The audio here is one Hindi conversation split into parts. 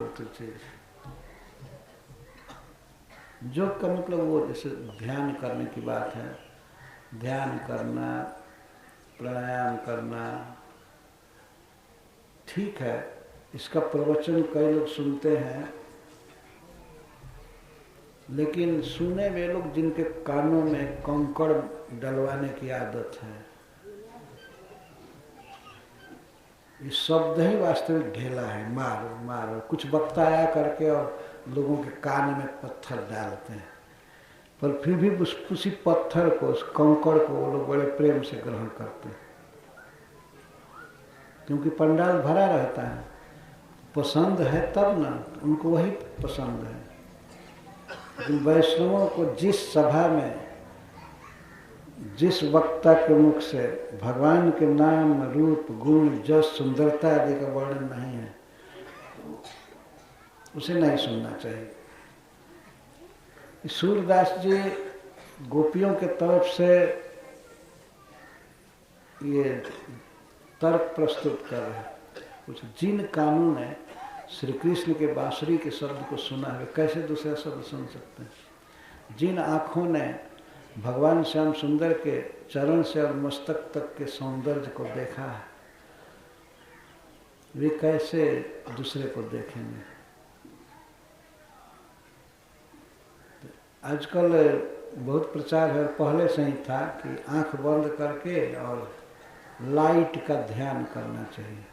तो चीज योग का मतलब वो जैसे ध्यान करने की बात है, ध्यान करना, प्राणायाम करना ठीक है। इसका प्रवचन कई लोग सुनते हैं, लेकिन सुने वे लोग जिनके कानों में कंकड़ डलवाने की आदत है। ये शब्द ही वास्तविक ढेला है, मारो मारो। कुछ वक्ता आया करके और लोगों के कान में पत्थर डालते हैं, पर फिर भी उसी पत्थर को, उस कंकड़ को वो लोग बड़े प्रेम से ग्रहण करते हैं, क्योंकि पंडाल भरा रहता है। पसंद है तब ना, उनको वही पसंद है। लेकिन वैष्णवों को जिस सभा में, जिस वक्ता के मुख से भगवान के नाम, रूप, गुण, जस, सुंदरता आदि का वर्णन नहीं है, उसे नहीं सुनना चाहिए। सूरदास जी गोपियों के तरफ से ये तर्क प्रस्तुत कर रहे हैं। कुछ जिन कानों ने श्री कृष्ण के बांसुरी के शब्द को सुना है, कैसे दूसरा शब्द सुन सकते हैं? जिन आँखों ने भगवान श्याम सुंदर के चरण से और मस्तक तक के सौंदर्य को देखा है, वे कैसे दूसरे को देखेंगे? आजकल बहुत प्रचार है, पहले से ही था कि आंख बंद करके और लाइट का ध्यान करना चाहिए।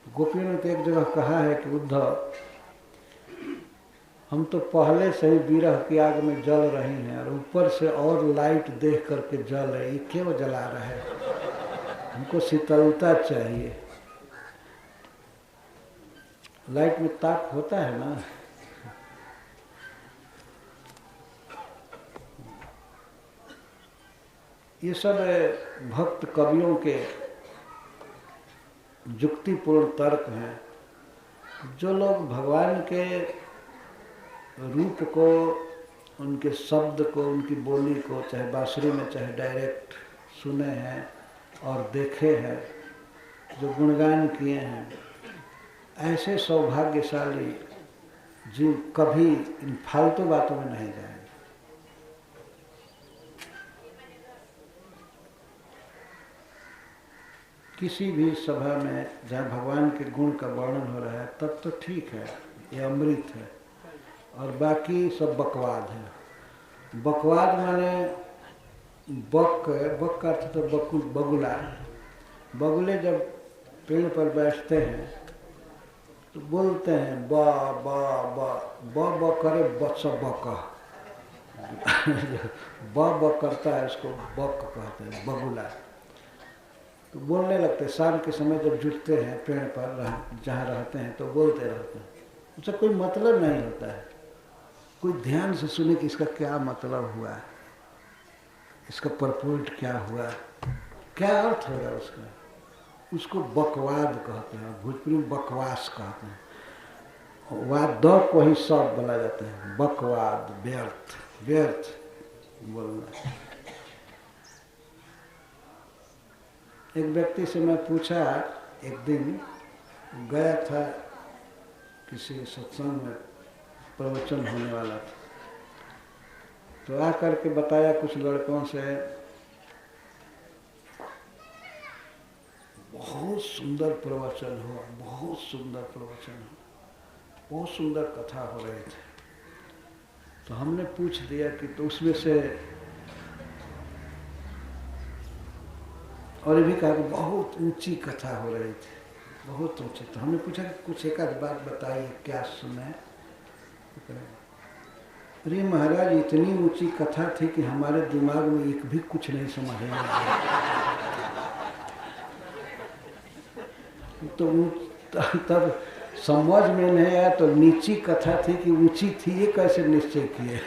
गोपियों ने तो एक जगह कहा है कि उद्धव, हम तो पहले से ही विरह की आग में जल रहे हैं और ऊपर से और लाइट देख करके जल रहे, ये क्यों जला रहा है? हमको शीतलता चाहिए। लाइट में ताप होता है ना। ये सब भक्त कवियों के युक्तिपूर्ण तर्क हैं। जो लोग भगवान के रूप को, उनके शब्द को, उनकी बोली को, चाहे बांसुरी में चाहे डायरेक्ट सुने हैं और देखे हैं, जो गुणगान किए हैं, ऐसे सौभाग्यशाली जीव कभी इन फालतू बातों में नहीं जाएंगे। किसी भी सभा में जहाँ भगवान के गुण का वर्णन हो रहा है तब तो ठीक है, ये अमृत है, और बाकी सब बकवाद है। बकवाद माने बक का अर्थ तो बगुला। बगुले जब पेड़ पर बैठते हैं तो बोलते हैं बा बा बा बा बा करे बच्चा बका। ब करता है, उसको बक कहते हैं, बगुला। तो बोलने लगते हैं। शाम के समय जब जुटते हैं पेड़ पर जहाँ रहते हैं तो बोलते रहते हैं। उसका कोई मतलब नहीं होता है। कोई ध्यान से सुने कि इसका क्या मतलब हुआ, इसका परपोर्ट क्या हुआ, क्या अर्थ होगा उसका। उसको बकवाद कहते हैं, भोजपुरी में बकवास कहते हैं। वाद द को ही सब बोला जाता है, बकवाद, व्यर्थ, व्यर्थ बोलना। एक व्यक्ति से मैं पूछा, एक दिन गया था किसी सत्संग में, प्रवचन होने वाला था, तो आकर के बताया कुछ लड़कों से, बहुत सुंदर प्रवचन हुआ, बहुत सुंदर प्रवचन हुआ, बहुत सुंदर कथा हो रही थी। तो हमने पूछ दिया कि तो उसमें से, और ये भी कहा कि बहुत ऊंची कथा हो रही थी, बहुत ऊंची। तो हमने पूछा कि कुछ एक आध बात बताइए, क्या सुने? अरे महाराज, इतनी ऊंची कथा थी कि हमारे दिमाग में एक भी कुछ नहीं समझ में आया। तो तब समझ में नहीं आया, तो नीची कथा थी कि ऊंची थी, ये कैसे निश्चय किए?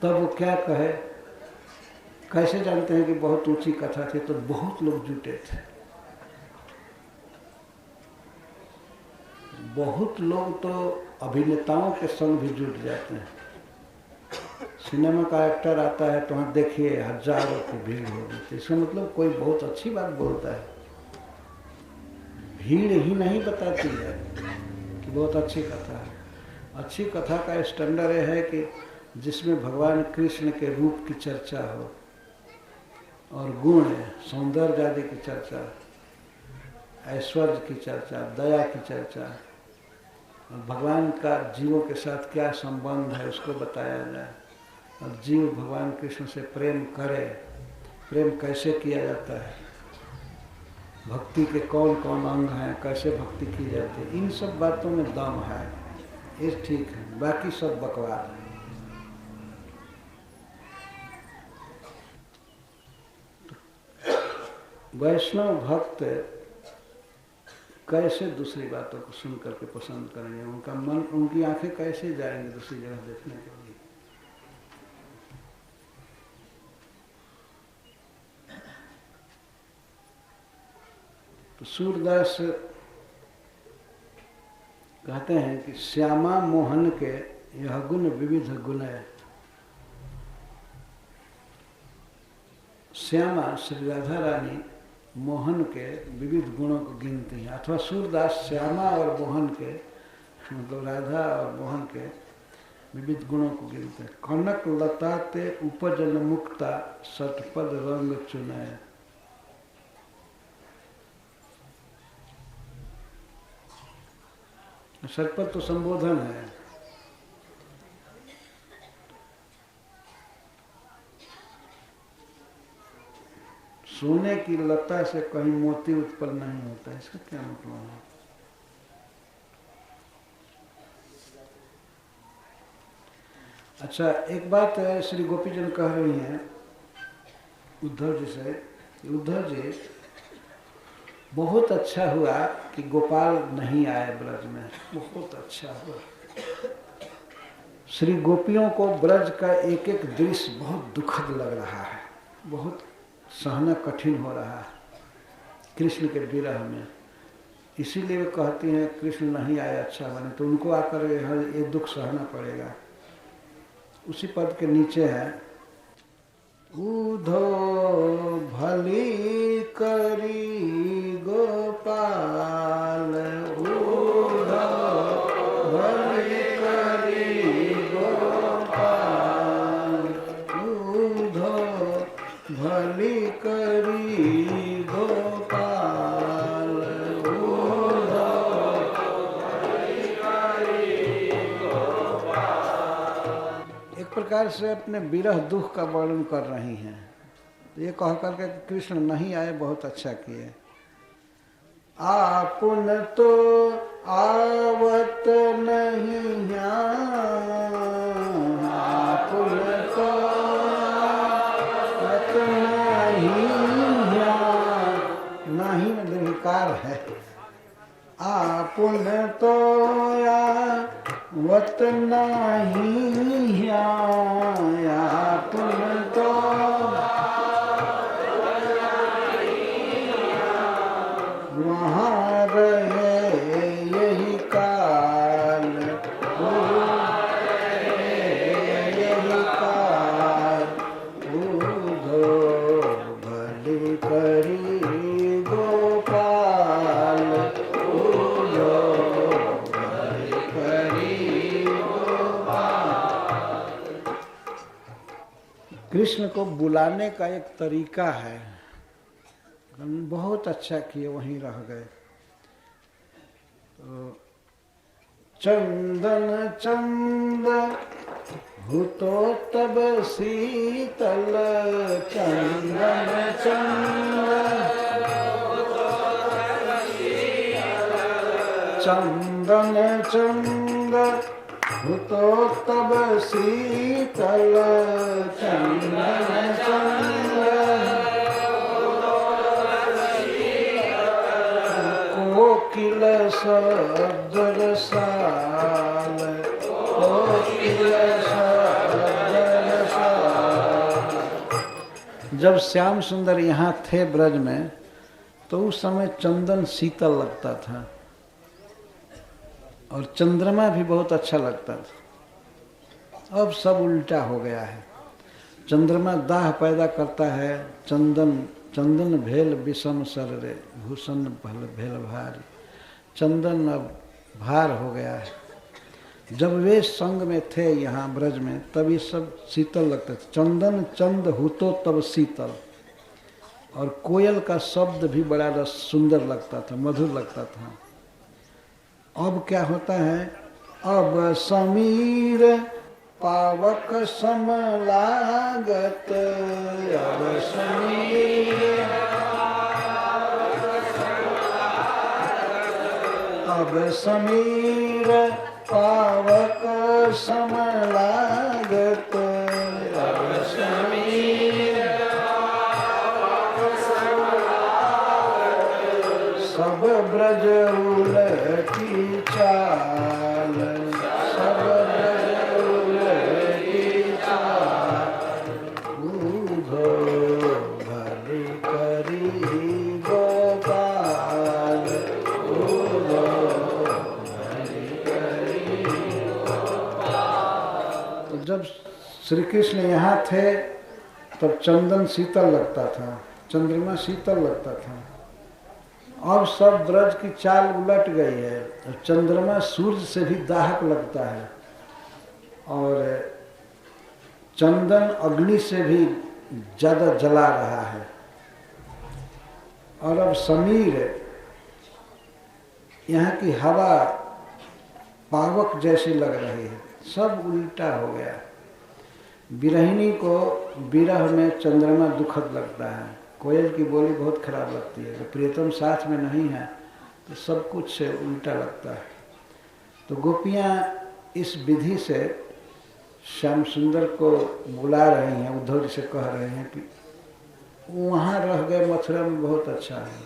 तब वो क्या कहे, कैसे जानते हैं कि बहुत ऊंची कथा थी? तो बहुत लोग जुटे थे, बहुत लोग तो अभिनेताओं के संग भी जुट जाते हैं। सिनेमा का एक्टर आता है तो वहाँ देखिए हजारों की भीड़ होगी, तो इसका मतलब कोई बहुत अच्छी बात बोलता है। भीड़ ही नहीं बताती है कि बहुत अच्छी कथा है। अच्छी कथा का स्टैंडर्ड यह है कि जिसमें भगवान कृष्ण के रूप की चर्चा हो और गुण सौंदर्य आदि की चर्चा, ऐश्वर्य की चर्चा, दया की चर्चा, और भगवान का जीवों के साथ क्या संबंध है उसको बताया जाए, और जीव भगवान कृष्ण से प्रेम करे, प्रेम कैसे किया जाता है, भक्ति के कौन कौन अंग हैं, कैसे भक्ति की जाती है, इन सब बातों में दम है, ये ठीक है, बाकी सब बकवास है। वैष्णव भक्त कैसे दूसरी बातों को सुन करके पसंद करेंगे, उनका मन, उनकी आंखें कैसे जाएंगी दूसरी जगह देखने के लिए। तो सूरदास कहते हैं कि श्यामा मोहन के यह गुण विविध गुण है। श्यामा श्री राधा रानी मोहन के विविध गुणों को गिनती हैं, अथवा सूरदास श्यामा और मोहन के, मतलब राधा और मोहन के विविध गुणों को गिनते हैं। कनक लता ते उपजन मुक्ता सतपद रंग चुनाय। सतपद तो संबोधन है। सोने की लता से कहीं मोती उत्पन्न नहीं होता, इसका क्या मतलब है? अच्छा, एक बात है, श्री गोपीजन कह रही हैं उद्धव जी से, उद्धव जी बहुत अच्छा हुआ कि गोपाल नहीं आए ब्रज में, बहुत अच्छा हुआ। श्री गोपियों को ब्रज का एक एक दृश्य बहुत दुखद लग रहा है, बहुत सहना कठिन हो रहा है कृष्ण के विरह में, इसीलिए वे कहती हैं कृष्ण नहीं आए अच्छा बने, तो उनको आकर ये दुख सहना पड़ेगा। उसी पद के नीचे है, उधो भली करी गोपाल, उधो भली करी गोपाल, उधो भली करी गोपाल, उधो भली करी गोपाल। एक प्रकार से अपने विरह दुख का वर्णन कर रही हैं। ये कह करके कृष्ण नहीं आए बहुत अच्छा किए। आपुन तो आवत नहीं, आपुन तो आवत नहीं, नहीं में निर्विकार है। आपुन तो आवत नहीं, आपुन तो वहाँ रहे यही काल, यही काल, उधो भली करी गोपाल, उधो भली करी गोपाल। कृष्ण को बुलाने का एक तरीका है, बहुत अच्छा किए, वहीं रह गए। तो चंदन चंद हुतो तब शीतल, चंदन चंद, चंदन चंद हुतो तब शीतल, चंदन चंद कोकिल शब्द रसाल, कोकिल शब्द रसाल। जब श्याम सुंदर यहाँ थे ब्रज में तो उस समय चंदन शीतल लगता था और चंद्रमा भी बहुत अच्छा लगता था। अब सब उल्टा हो गया है, चंद्रमा दाह पैदा करता है, चंदन चंदन भेल विषम सर रे, भूषण भेल भारी। चंदन अब भार हो गया है। जब वे संग में थे यहाँ ब्रज में तब ये सब शीतल लगते थे। चंदन चंद हुतो तब शीतल, और कोयल का शब्द भी बड़ा रस सुंदर लगता था, मधुर लगता था। अब क्या होता है, अब समीर पावक सम लागत, अब समीर अब समीर पावक सम लागत, अब समीर सब ब्रज उलटी चाल, सब ब्रज उलटी चाल, बूझो भली करी गोपाल, बूझो भली करी गोपाल। तो जब श्री कृष्ण यहाँ थे तब चंदन शीतल लगता था, चंद्रमा शीतल लगता था। अब सब ब्रज की चाल उलट गई है, और चंद्रमा सूर्य से भी दाहक लगता है, और चंदन अग्नि से भी ज्यादा जला रहा है। और अब समीर, यहाँ की हवा पावक जैसी लग रही है, सब उल्टा हो गया। विरहिणी को विरह में चंद्रमा दुखद लगता है, कोयल की बोली बहुत खराब लगती है, तो प्रियतम साथ में नहीं है तो सब कुछ से उल्टा लगता है। तो गोपियाँ इस विधि से श्याम सुंदर को बुला रही हैं, उद्धव जी से कह रहे हैं कि वहाँ रह गए, मथुरा में बहुत अच्छा है।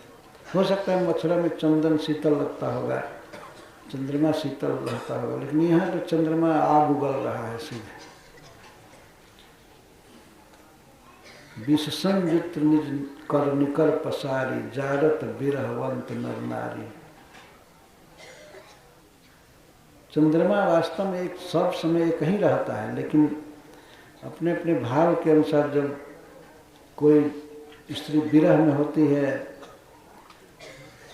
हो सकता है मथुरा में चंदन शीतल लगता होगा, चंद्रमा शीतल रहता होगा, लेकिन यहाँ तो चंद्रमा आग उगल रहा है सीधे। विषसंयुक्त निज कर निकर पसारी, जारत बिरहवंत नर नारी। चंद्रमा वास्तव में एक सब समय एक ही रहता है, लेकिन अपने अपने भाव के अनुसार जब कोई स्त्री विरह में होती है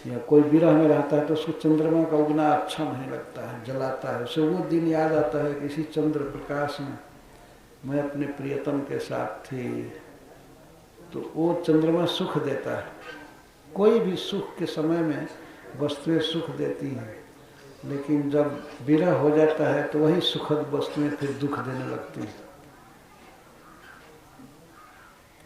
या कोई विरह में रहता है तो उसको चंद्रमा का उगना अच्छा नहीं लगता है, जलाता है। उसे वो दिन याद आता है कि इसी चंद्र प्रकाश में मैं अपने प्रियतम के साथ थी, तो वो चंद्रमा सुख देता है। कोई भी सुख के समय में वस्तुएं सुख देती हैं, लेकिन जब विरह हो जाता है तो वही सुखद वस्तुएं फिर दुख देने लगती हैं।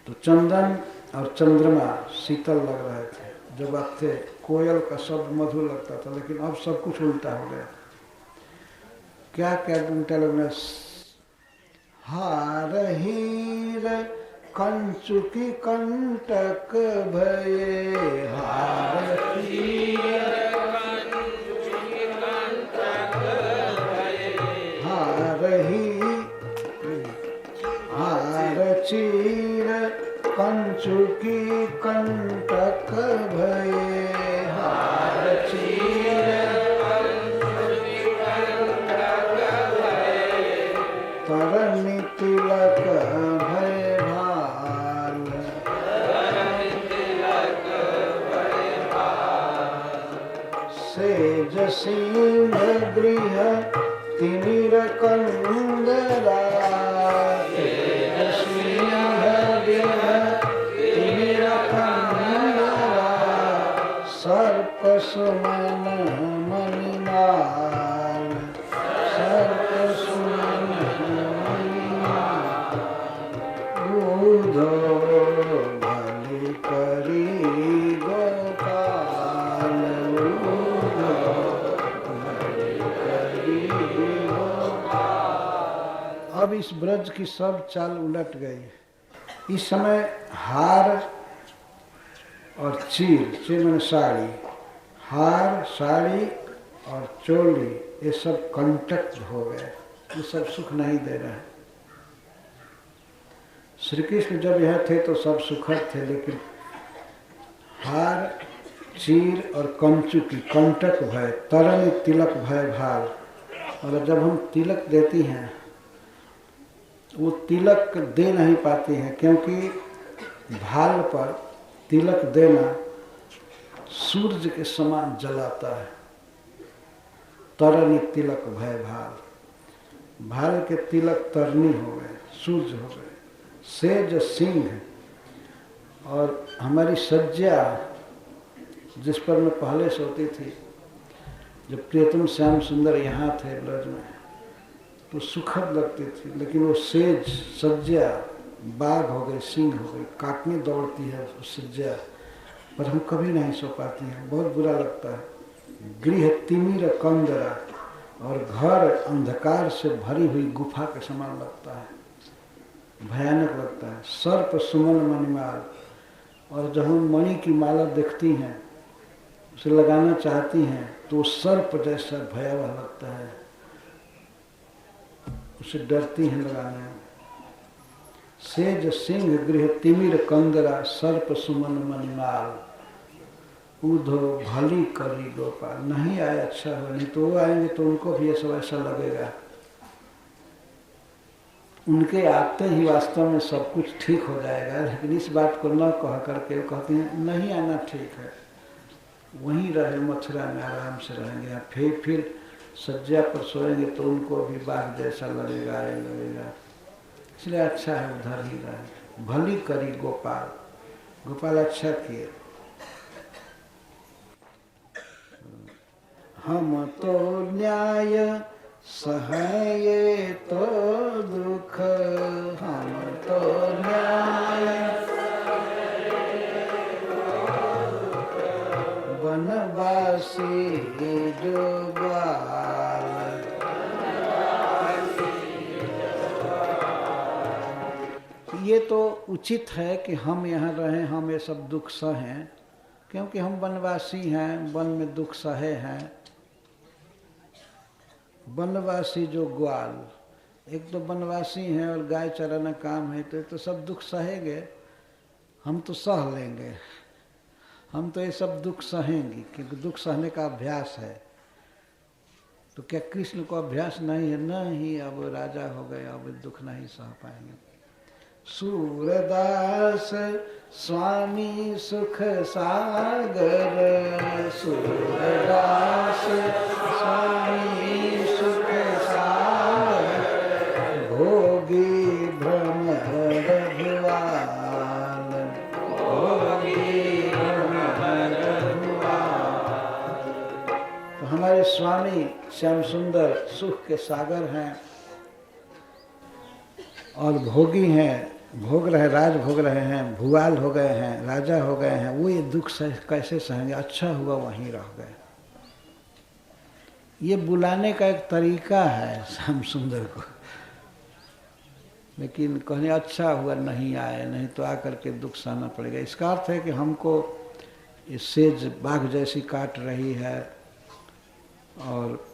तो चंदन और चंद्रमा शीतल लग रहे थे जब आप थे, कोयल का शब्द मधुर लगता था, लेकिन अब सब कुछ उल्टा हो गया। क्या क्या उल्टा लगना, हार हीर कंचुकी कंटक भये, हार हीर कंचुकी कंटक भये, हार चीर कंचुकी कंटक भये, हार चीर कंचुकी कंटक भये, तरनि तिलक भय भाल, तरनि तिलक भय भाल, सेज सिंह गृह तिमिर कंदरा, सेज सिंह गृह तिमिर कंदरा, सर्प सुमन मणिमाल, सर्प सुमन मणिमाल, उधो भली करी गोपाल, उधो भली करी गोपाल। अब इस ब्रज की सब चाल उलट गई। इस समय हार और चीर, चीर मैंने साड़ी, हार साड़ी और चोली, ये सब कंटक हो गए, ये सब सुख नहीं दे रहे हैं। श्री कृष्ण जब यह थे तो सब सुखद थे, लेकिन हार चीर और कंचुकी कंटक भय, तरन तिलक भय भाल। और जब हम तिलक देती हैं वो तिलक दे नहीं पाती हैं, क्योंकि भाल पर तिलक देना सूर्य के समान जलाता है। तरनी तिलक भय भाल। भाल के तिलक तरनी हो गए, सूर्य हो गए। सेज सिंह, और हमारी सज्जा जिस पर मैं पहले सोती थी, जब प्रियतम श्याम सुंदर यहाँ थे ब्रज में, तो सुखद लगती थी। लेकिन वो सेज सज्जा बाघ हो गई, सिंह हो गई, काटने दौड़ती है उस सज्जा पर, हम कभी नहीं सो पाती हैं, बहुत बुरा लगता है। गृह तिमिर कंदरा, और घर अंधकार से भरी हुई गुफा के समान लगता है, भयानक लगता है। सर्प सुमन मणिमाल, और जब हम मणि की माला देखती हैं, उसे लगाना चाहती हैं, तो सर्प जैसा भयावह लगता है, उसे डरती हैं लगाने में। सेज सिंह गृह तिमिर कंदरा, सर्प सुमन मणिमाल, उधो भली करी गोपाल। नहीं आए अच्छा हो, नहीं तो वो आएंगे तो उनको भी ऐसा वैसा लगेगा। उनके आते ही वास्तव में सब कुछ ठीक हो जाएगा, लेकिन इस बात को न कह करके वो कहते हैं नहीं आना ठीक है, वहीं रहे मथुरा में आराम से रहेंगे। फिर सज्जा पर सोएंगे तो उनको भी बाघ जैसा लगेगा, इसलिए अच्छा है उधर ही रहे। भली करी गोपाल, गोपाल अच्छा किए। हम तो न्याय सहाये तो दुख, हम तो न्याय वनवासी जो ग्वाल। ये तो उचित है कि हम यहाँ रहें, हम ये सब दुख सहें, क्योंकि हम वनवासी हैं, वन में दुख सहे हैं। वनवासी जो ग्वाल, एक तो वनवासी हैं और गाय चराना काम है, तो सब दुख सहेंगे, हम तो सह लेंगे, हम तो ये सब दुख सहेंगी, क्योंकि दुख सहने का अभ्यास है। तो क्या कृष्ण को अभ्यास नहीं है? नहीं, अब राजा हो गए, अब दुख नहीं सह पाएंगे। सूरदास स्वामी सुख सागर, सूरदास स्वामी सुख सागर, भोगी भ्रमर भुआल, भोगी भ्रमर भुआल। तो हमारे स्वामी श्याम सुंदर सुख के सागर हैं और भोगी हैं, भोग रहे, राज भोग रहे हैं, भुआल हो गए हैं, राजा हो गए हैं। वो ये दुख कैसे सहेंगे? अच्छा हुआ वहीं रह गए। ये बुलाने का एक तरीका है श्याम सुंदर को, लेकिन कहने अच्छा हुआ नहीं आए, नहीं तो आकर के दुख सहना पड़ेगा। इसका अर्थ है कि हमको ये सेज बाघ जैसी काट रही है, और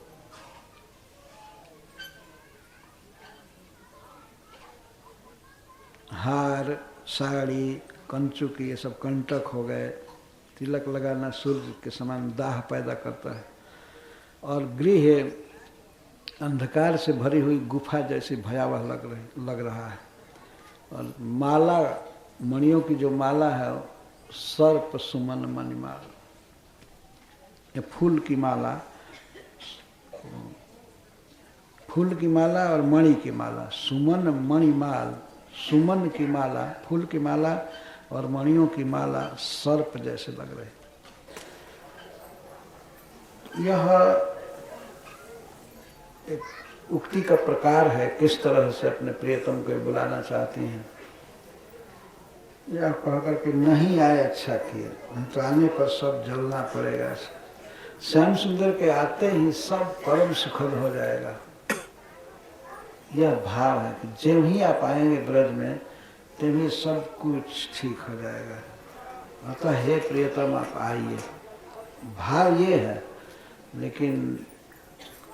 हार साड़ी कंचुकी ये सब कंटक हो गए। तिलक लगाना सूर्य के समान दाह पैदा करता है, और गृह अंधकार से भरी हुई गुफा जैसी भयावह लग रहा है। और माला, मणियों की जो माला है, सर्प सुमन मणिमाल, ये फूल की माला, फूल की माला और मणि की माला, सुमन मणिमाल, सुमन की माला, फूल की माला और मणियों की माला सर्प जैसे लग रहे। यह एक उक्ति का प्रकार है, किस तरह से अपने प्रियतम को बुलाना चाहती हैं। यह कहकर के नहीं आए अच्छा किए, तो आने पर सब जलना पड़ेगा। श्याम सुंदर के आते ही सब परम सुखद हो जाएगा। यह भाव है कि जब ही आप आएंगे ब्रज में, तभी सब कुछ ठीक हो जाएगा। अतः हे प्रियतम आप आइए, भाव ये है। लेकिन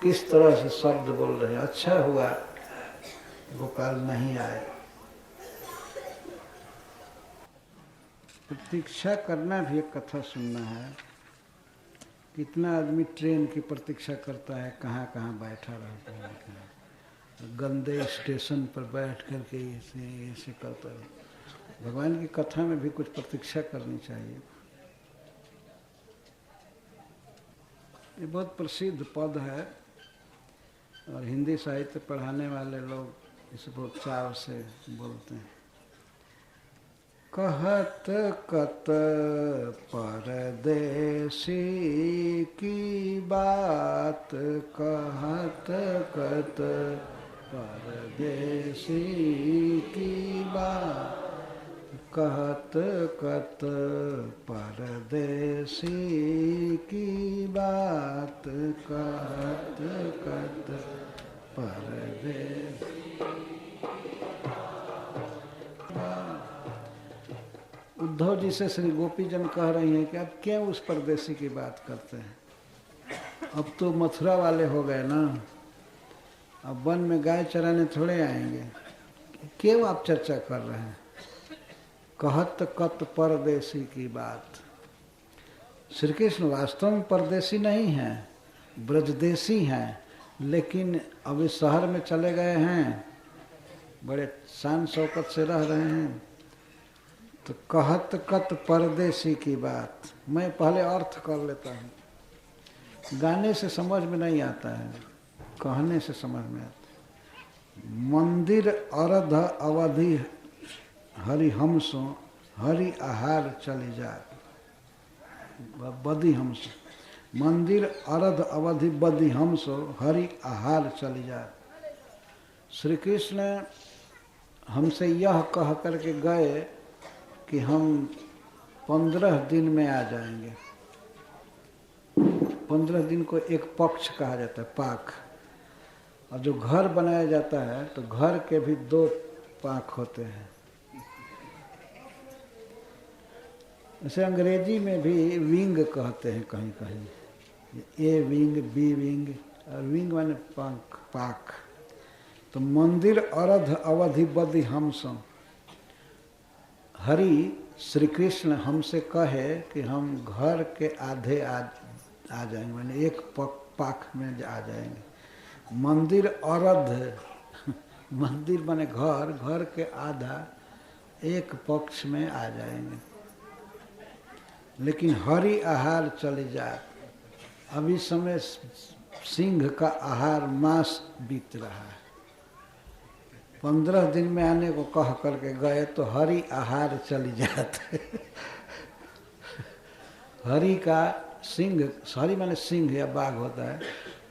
किस तरह से शब्द बोल रहे हैं, अच्छा हुआ गोपाल नहीं आए। प्रतीक्षा करना भी एक कथा सुनना है। कितना आदमी ट्रेन की प्रतीक्षा करता है, कहाँ कहाँ बैठा रहता है, गंदे स्टेशन पर बैठ करके ऐसे करता है। भगवान की कथा में भी कुछ प्रतीक्षा करनी चाहिए। ये बहुत प्रसिद्ध पद है। और हिंदी साहित्य पढ़ाने वाले लोग इस बहुत चाव से बोलते हैं। कहत कत परदेसी की बात, कहत कत परदेसी की बात, कहत कत परदेसी की बात, कहत कत परदेसी। उद्धव जी से श्री गोपीजन कह रही हैं कि अब क्यों उस परदेसी की बात करते हैं, अब तो मथुरा वाले हो गए ना, अब वन में गाय चराने थोड़े आएंगे, क्यों आप चर्चा कर रहे हैं। कहत कत परदेसी की बात। श्री कृष्ण वास्तव में परदेसी नहीं हैं, ब्रजदेसी हैं, लेकिन अभी शहर में चले गए हैं, बड़े शान शौकत से रह रहे हैं। तो कहत कत परदेसी की बात, मैं पहले अर्थ कर लेता हूँ। गाने से समझ में नहीं आता है, कहने से समझ में आता है। मंदिर अरध अवधि हरिहंसो, हरि आहार चली जाए, बदी हमसो। मंदिर अरध अवधि बदी हमसो, हरि आहार चली जाए। श्री कृष्ण हमसे यह कह करके गए कि हम 15 दिन में आ जाएंगे। 15 दिन को एक पक्ष कहा जाता है, पाक। और जो घर बनाया जाता है तो घर के भी 2 पाक होते हैं। जैसे अंग्रेजी में भी विंग कहते हैं कहीं कहीं, ए विंग, बी विंग, और विंग माने पाक, पाक। तो मंदिर अरध अवधि बदि हमसम, हरि श्री कृष्ण हमसे कहे कि हम घर के आधे आ जाएंगे, माने एक पाक में आ जाएंगे। मंदिर अरध, मंदिर माने घर, घर के आधा एक पक्ष में आ जाएंगे। लेकिन हरि आहार चली जाए। अभी समय सिंह का आहार मांस बीत रहा है। 15 दिन में आने को कह करके गए तो हरि आहार चली जाते। हरि का सिंह, हरि माने सिंह या बाघ होता है,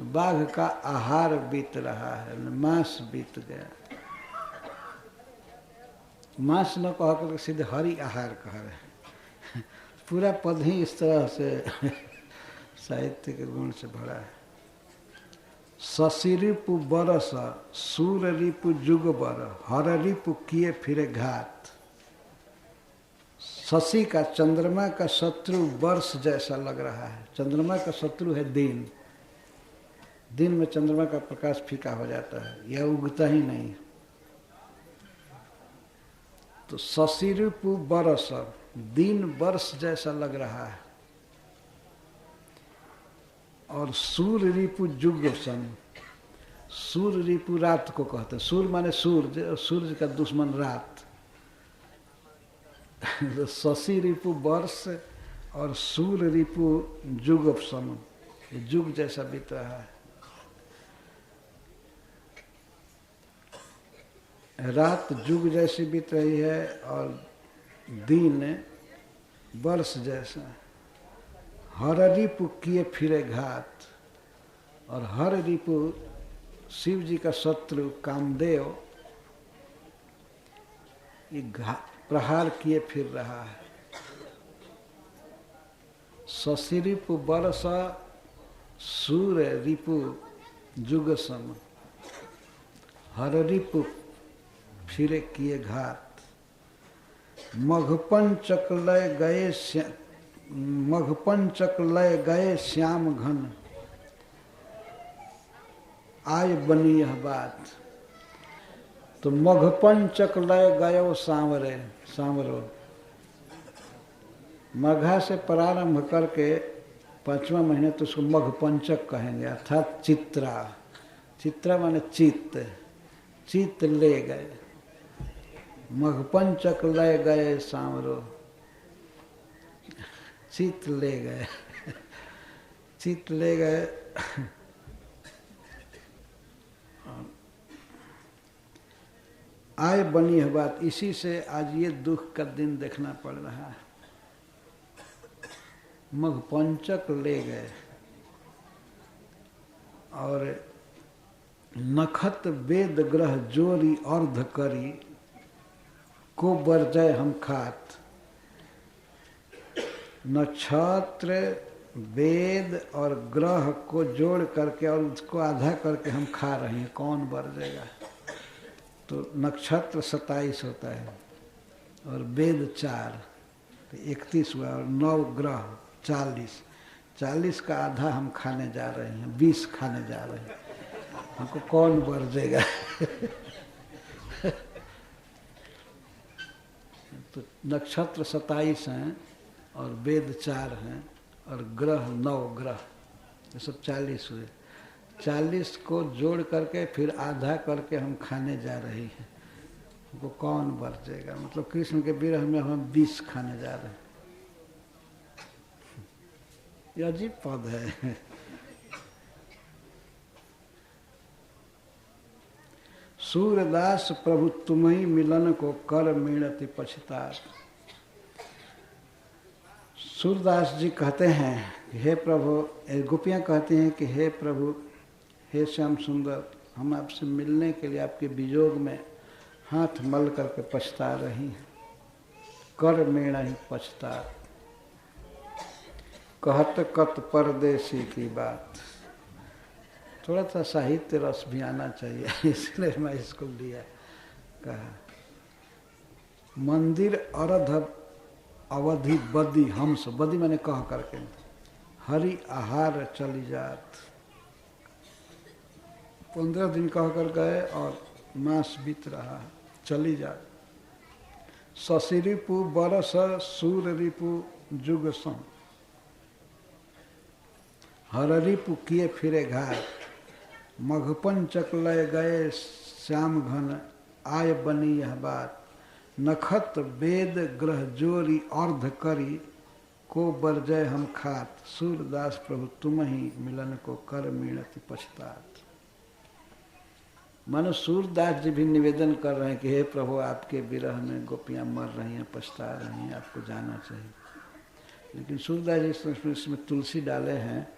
बाघ का आहार बीत रहा है, मांस बीत गया। मांस न कह करके सीधे हरि आहार कह रहे हैं। पूरा पद ही इस तरह से साहित्य के गुण से भरा है। शशि रिपु बरस, सूर रिपु जुग बर, हर रिपु किए फिरे घात। शशि का, चंद्रमा का शत्रु वर्ष जैसा लग रहा है। चंद्रमा का शत्रु है दिन। दिन में चंद्रमा का प्रकाश फीका हो जाता है, यह उगता ही नहीं। तो शशि रिपु बरस, दिन वर्ष जैसा लग रहा है। और सूर रिपु जुग सन, सूर रिपु रात को कहते हैं। सूर माने सूर्य, सूर्य का दुश्मन रात। तो शशि रिपु वर्ष और सूर रिपु जुग सन, जुग जैसा बीत रहा है। रात जुग जैसी बीत रही है और दिन वर्ष जैसा। हर रिपु किए फिरे घात, और हर रिपु शिव जी का शत्रु कामदेव ये प्रहार किए फिर रहा है। शशि रिपु बरस, सूर रिपु जुग सम, हर रिपु फिरे किए घात। मघपंचक लय गए, मघपंचक लय गए श्याम घन, आय बनी यह बात। तो मघपंचक लय गयो सांवरे, सांवरो। मघा से प्रारंभ करके 5वां महीने तो उसको मघपंचक कहेंगे, अर्थात चित्रा। चित्रा माने चित्त, चित्त ले गए। मघपंचक ले गए सांवरो, चित्त ले गए, चित्त ले गए। आय बनी है बात, इसी से आज ये दुख का दिन देखना पड़ रहा है। मघपंचक ले गए और नखत वेद ग्रह जोरी अर्ध करी, को बरजय हम खात। नक्षत्र वेद और ग्रह को जोड़ करके और उसको आधा करके हम खा रहे हैं, कौन बरजेगा। तो नक्षत्र 27 होता है और वेद 4 तो 31 हुआ, और 9 ग्रह 40, 40 का आधा हम खाने जा रहे हैं, 20 खाने जा रहे हैं, हमको कौन बरजेगा। तो नक्षत्र 27 हैं और वेद 4 हैं और ग्रह 9 ग्रह, ये सब 40 हुए। 40 को जोड़ करके फिर आधा करके हम खाने जा रही हैं, हमको कौन बरजेगा। मतलब कृष्ण के विरह में हम 20 खाने जा रहे हैं। ये अजीब पद है। सूरदास प्रभु तुम्ही मिलन को कर मीणति पछतार। सूरदास जी कहते हैं, हे प्रभु, गोपियाँ कहती हैं कि हे प्रभु, हे श्याम सुंदर, हम आपसे मिलने के लिए आपके वियोग में हाथ मल करके पछता रही हैं। कर मेणा ही पछता, कहत कत परदेसी की बात। थोड़ा सा साहित्य रस भी आना चाहिए, इसलिए मैं इसको लिया। कहा मंदिर अरध अवधि बदी हंस, बदी मैंने कह करके, हरि आहार चली जात। 15 दिन कह कर गए और मास बीत रहा, चली जात। शशि रिपु बरस सूर रिपु जुग सम, हर रिपु किए फिरे घाट। मघपंचक लय गए श्याम घन, आय बनी यह बात। नखत वेद ग्रह जोरी अर्ध करी, को बरजय हम खात। सूरदास प्रभु तुम ही मिलन को कर मीणति पछतात। मानो सूरदास जी भी निवेदन कर रहे हैं कि हे प्रभु, आपके विरह में गोपियां मर रही हैं, पछता रही हैं, आपको जाना चाहिए। लेकिन सूरदास जी इसमें तुलसी डाले हैं।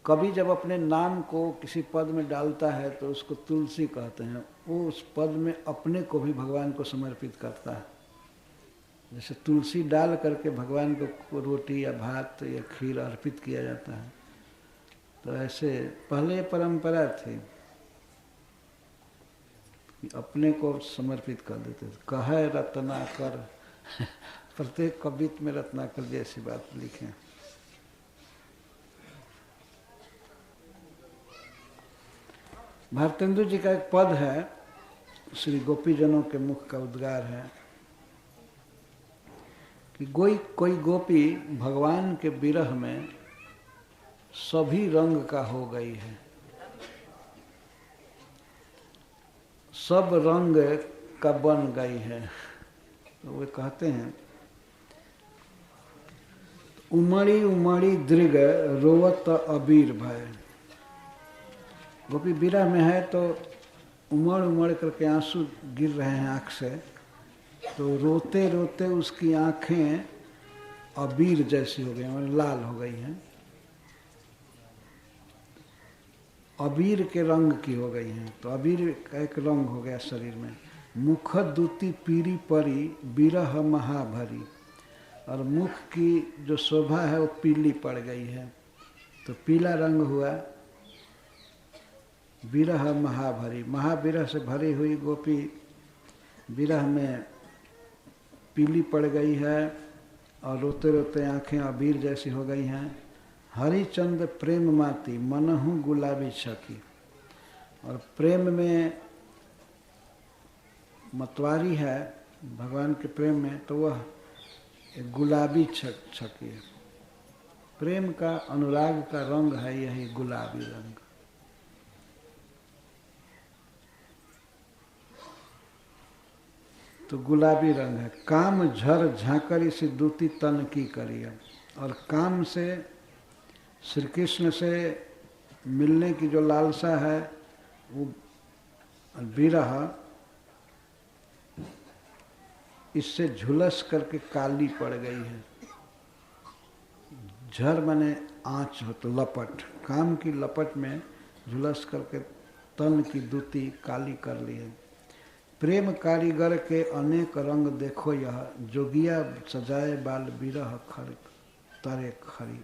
कभी जब अपने नाम को किसी पद में डालता है तो उसको तुलसी कहते हैं। वो उस पद में अपने को भी भगवान को समर्पित करता है। जैसे तुलसी डाल करके भगवान को रोटी या भात या खीर अर्पित किया जाता है, तो ऐसे पहले परंपरा थी कि अपने को समर्पित कर देते थे। कहे रत्नाकर, प्रत्येक कवित्त में रत्नाकर जी ऐसी बात लिखे। भारतेंदु जी का एक पद है, श्री गोपीजनों के मुख का उद्गार है कि कोई गोपी भगवान के विरह में सभी रंग का हो गई है, सब रंग का बन गई है। तो वे कहते हैं, उमड़ी उमड़ी दृग रोवत अबीर भय। गोपी विरह में है तो उमड़ उमड़ करके आंसू गिर रहे हैं आँख से, तो रोते रोते उसकी आँखें अबीर जैसी हो गई, मतलब लाल हो गई हैं, अबीर के रंग की हो गई हैं। तो अबीर का एक रंग हो गया शरीर में। मुख दूती पीरी परी बिरह महाभरी, और मुख की जो शोभा है वो पीली पड़ गई है, तो पीला रंग हुआ। विरह महाभरी, महाविरह से भरी हुई गोपी विरह में पीली पड़ गई है और रोते रोते आँखें अबीर जैसी हो गई हैं। हरिचंद प्रेम माती मनहु गुलाबी छकी, और प्रेम में मतवारी है भगवान के प्रेम में, तो वह एक गुलाबी छकी है। प्रेम का, अनुराग का रंग है यही गुलाबी रंग। तो गुलाबी रंग है। काम झर झांकरी से दूती तन की करिए, और काम से, श्री कृष्ण से मिलने की जो लालसा है वो विरह, इससे झुलस करके काली पड़ गई है। झर माने आँच हो तो लपट, काम की लपट में झुलस करके तन की दूती काली कर ली है। प्रेम कारीगर के अनेक रंग देखो यह, जोगिया सजाए बाल बिरह खर तरे खरी।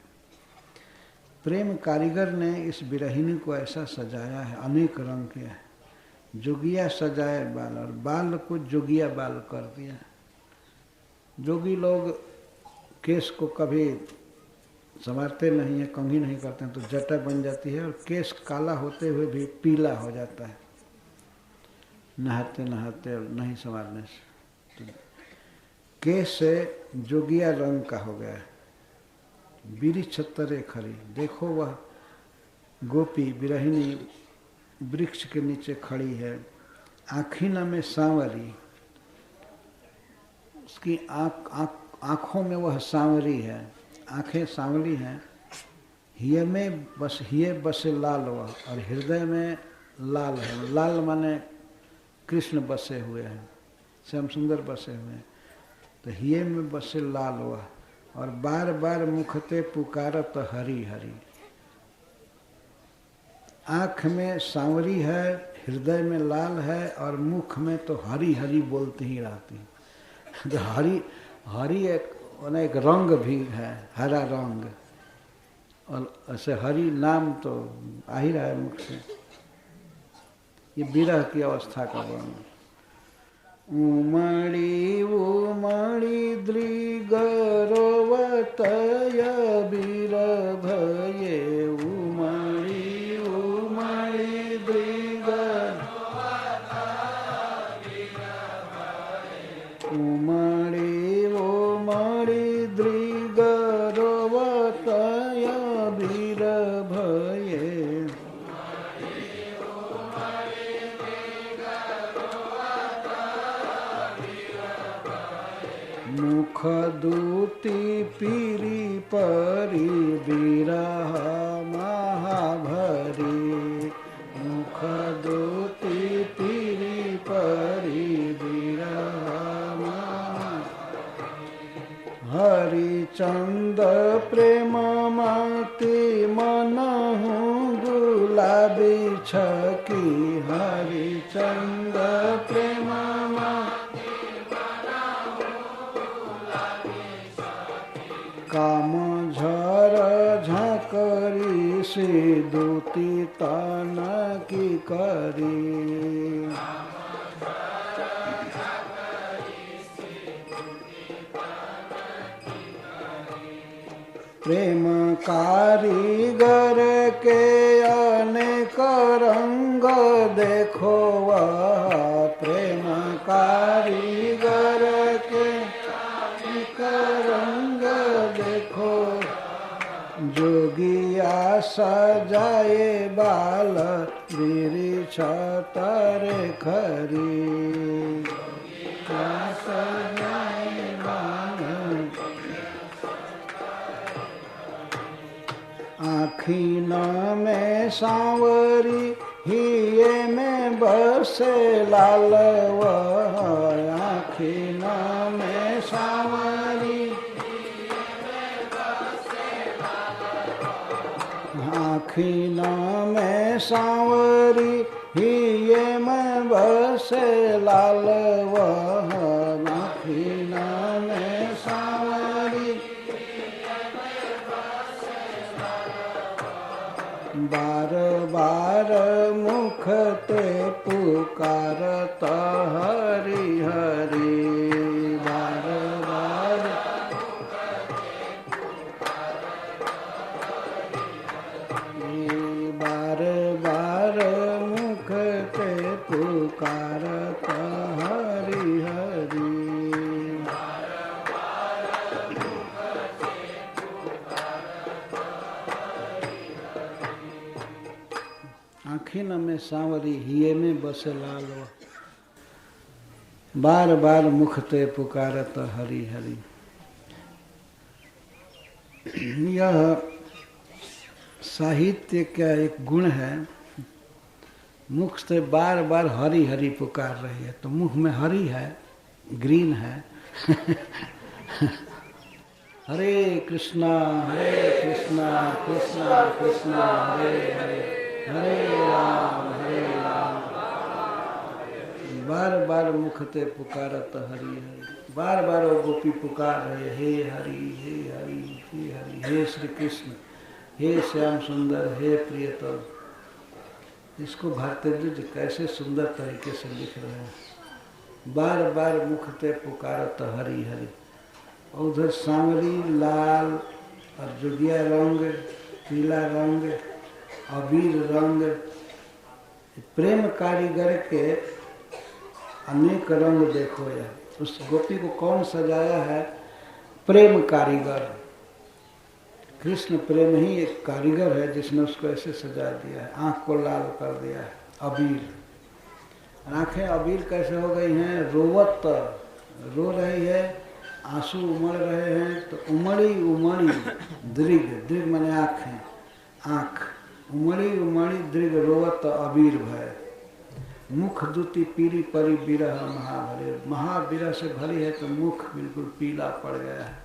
प्रेम कारीगर ने इस बिरहिनी को ऐसा सजाया है, अनेक रंग के है। जोगिया सजाए बाल, और बाल को जोगिया बाल कर दिया। जोगी लोग केस को कभी संवारते नहीं है, कंघी नहीं करते हैं, तो जटा बन जाती है और केस काला होते हुए भी पीला हो जाता है नहाते नहाते और नहीं संवारने से। तो केस से जोगिया रंग का हो गया है। बीरी छत्तरे खरी, देखो वह गोपी बिरहिनी वृक्ष के नीचे खड़ी है। आँखिना में सांवरी, उसकी आँखों में वह सांवरी है, आँखें सांवली हैं। हिय में बस, हिय बसे लाल वह, और हृदय में लाल है। लाल माने कृष्ण बसे हुए हैं, श्याम सुंदर बसे हुए हैं। तो हिय में बसे लाल वह, और बार बार मुखते पुकारत हरि हरि। आँख में सांवरी है, हृदय में लाल है, और मुख में तो हरि हरि बोलती ही रहती। तो हरि हरि एक रंग भी है, हरा रंग, और ऐसे हरि नाम तो आ ही रहा है मुख से। ये विरह की अवस्था का वर्णन। उमड़ी उमड़ी दृगरोवतय बीर भये, उमड़ी उमड़ी दृग, उमड़ी उमड़ी दृगरोवतय बीर भये। मुख दूती पीरी परी बिरह महाभरी, मुख दूती पीरी परी बिरह हरिचंद प्रेम माती मनहु गुलाबी छकी, हरिचंद प्रेम काम झर झकरी से दूती तन की करी। प्रेम कारीगर के अनेक रंग देखो वह, प्रेम कारीगर के अनेक रंग देखो। जोगिया सजाए बाल बिरी छतरे खरी, सजाए बाल आँखिना में सांवरी, हिये में बसे लाल वह, आँखिना में सांवरी, आँखिना में सांवरी, हिये में बसे लाल वह, आँखिना में सांवरी। बार बार मुख ते पुकारत हरि हरि, बार बार बार बार मुख ते पुकारत हरि हरि। आँखिन में सांवरी, हिये में बसे लाल, बार बार मुख ते पुकारत हरि हरि। यह साहित्य का एक गुण है। मुख से बार बार हरि हरि पुकार रही है, तो मुख में हरि है, ग्रीन है, हरे कृष्णा कृष्णा कृष्णा हरे हरे, हरे राम बार बार मुखते पुकारत हरि हरि। बार बार वो गोपी पुकार रहे, हे हरि हे हरि हे हरि, हे श्री कृष्ण, हे श्याम सुंदर, हे प्रियतम। इसको भारतेंदु जी कैसे सुंदर तरीके से लिख रहे हैं। बार बार मुखते पुकारत हरि हरि। और उधर सांवरी लाल और जुगिया रंग, पीला रंग, अबीर रंग, प्रेम कारीगर के अनेक रंग देखो। यार उस गोपी को कौन सजाया है? प्रेम कारीगर। कृष्ण प्रेम ही एक कारीगर है जिसने उसको ऐसे सजा दिया है, आंख को लाल कर दिया है। अबीर, आंखें अबीर कैसे हो गई हैं? रोवत, रो रही है, आंसू उमड़ रहे हैं, तो उमड़ी उमड़ी दृग, दृग माने आँखें, आँख उमड़ी उमड़ी दृग रोवत अबीर भय। मुख दुति पीली परी बिरह महाभरे, महाविरह से भरी है तो मुख बिल्कुल पीला पड़ गया है।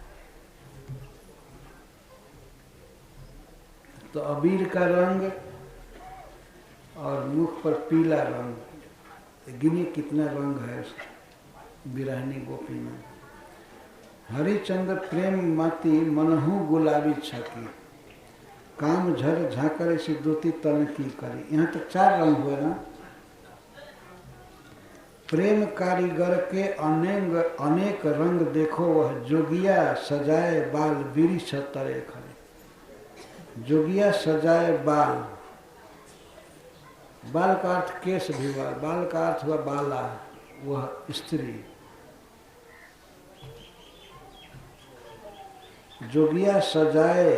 तो अबीर का रंग और मुख पर पीला रंग, गिनी कितना रंग है बिरहनी गोपी में। हरिचंद्र प्रेम माती मनहु गुलाबी छकी, काम झर झाकर ऐसी दुति तन की करी। यहाँ तक 4 रंग हुए ना। प्रेम कारीगर के अनेक रंग देखो, वह जोगिया सजाए बाल बीरी छतरे खड़े। जोगिया सजाए बाल, बाल का अर्थ केश भी हुआ, बाल का अर्थ हुआ बाला, वह स्त्री। जोगिया सजाए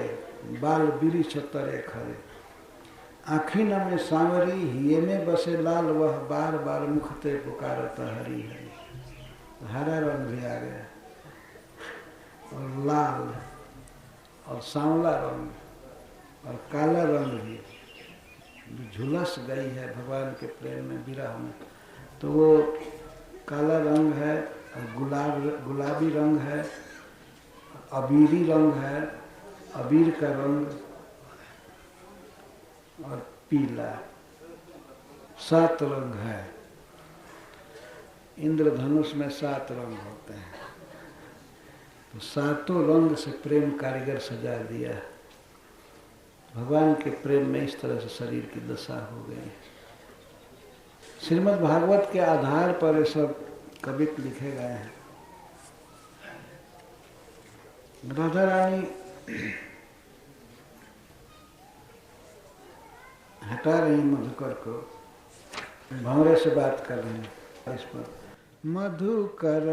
बाल बीरी छतरे खड़े। आखिन में सांवरी हिये में बसे लाल, वह बार बार मुखते पुकारत हरि हरि। हरा रंग भी आ गया, और लाल और सांवला रंग और काला रंग भी झुलस गई है भगवान के प्रेम में, विरह में। तो वो काला रंग है और गुलाबी रंग है, अबीरी रंग है, अबीर का रंग और पीला, 7 रंग है। इंद्रधनुष में 7 रंग होते हैं, तो 7 रंग से प्रेम कारीगर सजा दिया। भगवान के प्रेम में इस तरह से शरीर की दशा हो गई। श्रीमद् भागवत के आधार पर ये सब कवित्व लिखे गए हैं। राधा रानी हटा रही मधुकर को, भंवरे से बात कर रहे हैं इस पर। मधुकर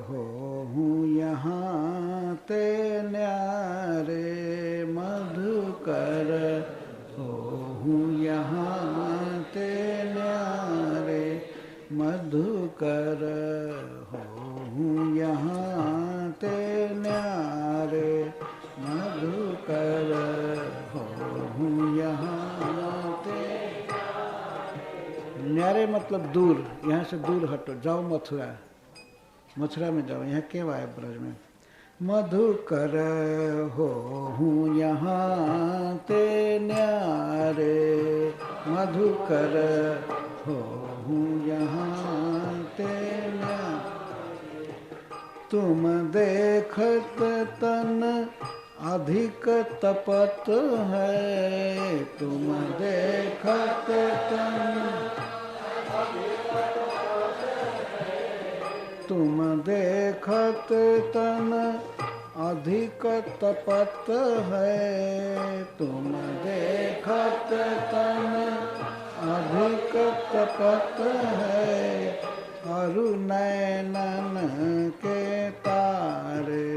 हो हूँ यहाँ ते न्यारे, मधुकर हो हूँ यहाँ ते न्यारे, मधुकर हो हूँ यहाँ ते न्यारे, मधुकर हो हूँ यहाँ ते। न्यारे मतलब दूर, यहाँ से दूर हटो, जाओ मथुरा, मथुरा में जाओ, यहाँ क्यों आए ब्रज में। मधुकर हो हूँ यहाँ ते न्यारे, मधुकर हो हूँ यहाँ ते न्यारे। तुम देखत तन अधिक तपत है, तुम देखत तन, तुम देखत तन अधिक तपत है, तुम देखत तन अधिक तपत है। अरु नैनन के तारे,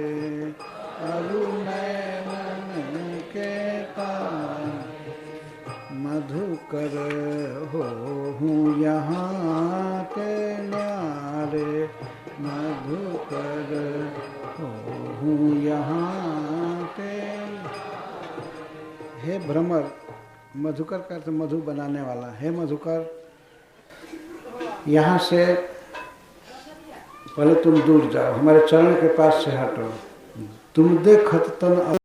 अरु नैनन के तारे, मधुकर हो हूँ यहाँ के न्यारे, मधुकर हो हूँ यहाँ के। हे भ्रमर, मधुकर का तो मधु बनाने वाला, हे मधुकर यहाँ से पहले तुम दूर जाओ, हमारे चरण के पास से हटो। तुम देखत तन